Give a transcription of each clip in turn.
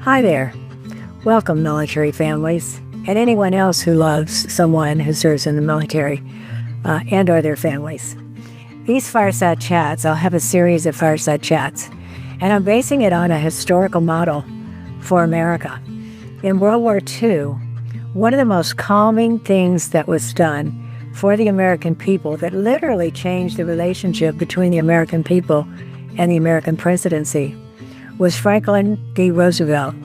Hi there. Welcome, military families, and anyone else who loves someone who serves in the military and or their families. These Fireside Chats, I'll have a series of Fireside Chats, and I'm basing it on a historical model for America. In World War II, one of the most calming things that was done for the American people that literally changed the relationship between the American people and the American presidency was Franklin D. Roosevelt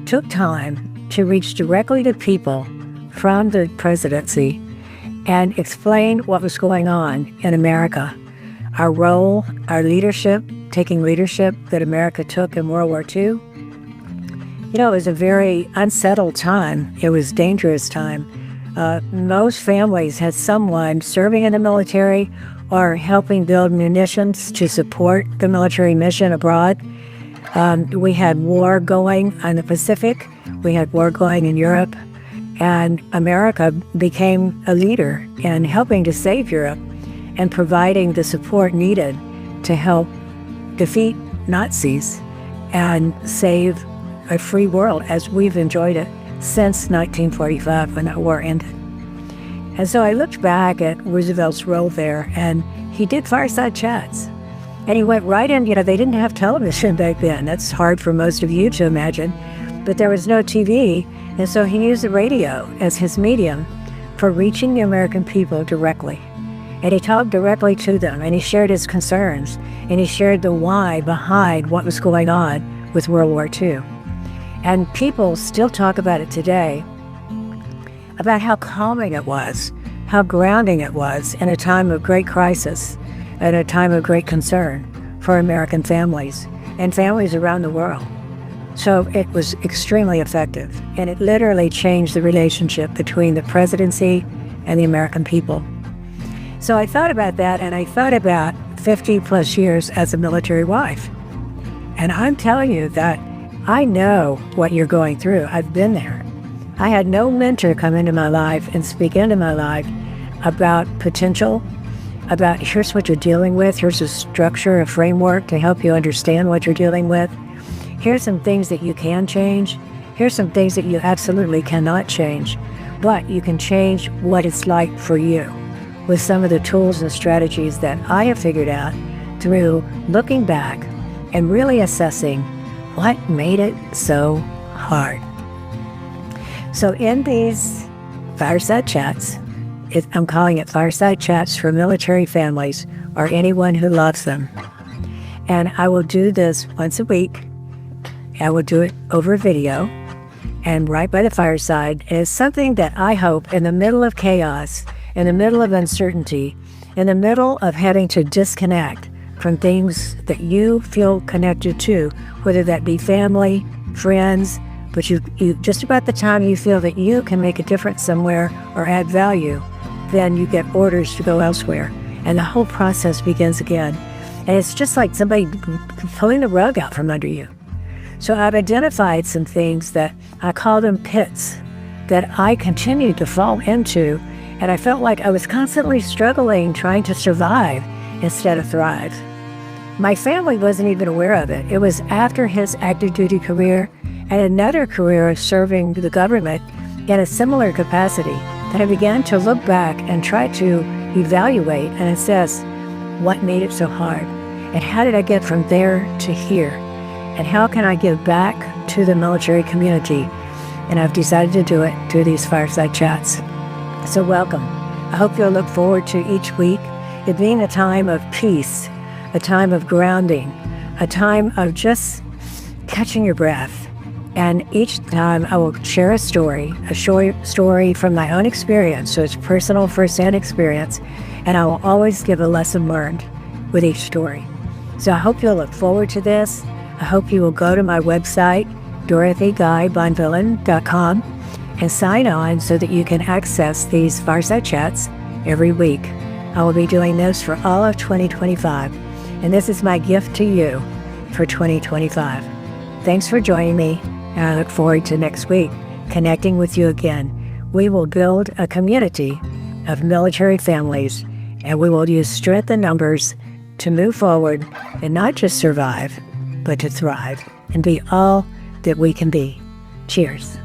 took time to reach directly to people from the presidency and explain what was going on in America, our role, our leadership, taking leadership that America took in World War II. You know, it was a very unsettled time. It was a dangerous time. Most families had someone serving in the military or helping build munitions to support the military mission abroad. We had war going on the Pacific. We had war going in Europe. And America became a leader in helping to save Europe and providing the support needed to help defeat Nazis and save a free world as we've enjoyed it since 1945 when that war ended. And so I looked back at Roosevelt's role there, and he did Fireside Chats. And he went right in, they didn't have television back then. That's hard for most of you to imagine. But there was no TV, and so he used the radio as his medium for reaching the American people directly. And he talked directly to them, and he shared his concerns, and he shared the why behind what was going on with World War II. And people still talk about it today, about how calming it was, how grounding it was in a time of great crisis, at a time of great concern for American families and families around the world. So it was extremely effective, and it literally changed the relationship between the presidency and the American people. So I thought about that, and I thought about 50 plus years as a military wife. And I'm telling you that I know what you're going through. I've been there. I had no mentor come into my life and speak into my life about potential, about here's what you're dealing with, here's a structure, a framework to help you understand what you're dealing with. Here's some things that you can change. Here's some things that you absolutely cannot change, but you can change what it's like for you with some of the tools and strategies that I have figured out through looking back and really assessing what made it so hard. So in these Fireside Chats, I'm calling it Fireside Chats for military families or anyone who loves them. And I will do this once a week. I will do it over video and right by the fireside. And it's something that I hope in the middle of chaos, in the middle of uncertainty, in the middle of having to disconnect from things that you feel connected to, whether that be family, friends, but you just about the time you feel that you can make a difference somewhere or add value, then you get orders to go elsewhere. And the whole process begins again. And it's just like somebody pulling the rug out from under you. So I've identified some things that I call them pits that I continued to fall into. And I felt like I was constantly struggling, trying to survive instead of thrive. My family wasn't even aware of it. It was after his active duty career and another career of serving the government in a similar capacity that I began to look back and try to evaluate and assess what made it so hard and how did I get from there to here and how can I give back to the military community. And I've decided to do it through these Fireside Chats. So welcome. I hope you'll look forward to each week it being a time of peace, a time of grounding, a time of just catching your breath. And each time I will share a story from my own experience. So it's personal first-hand experience. And I will always give a lesson learned with each story. So I hope you'll look forward to this. I hope you will go to my website, DorothyGuyBonvillain.com, and sign on so that you can access these Fireside Chats every week. I will be doing this for all of 2025. And this is my gift to you for 2025. Thanks for joining me. And I look forward to next week, connecting with you again. We will build a community of military families, and we will use strength in numbers to move forward and not just survive, but to thrive and be all that we can be. Cheers.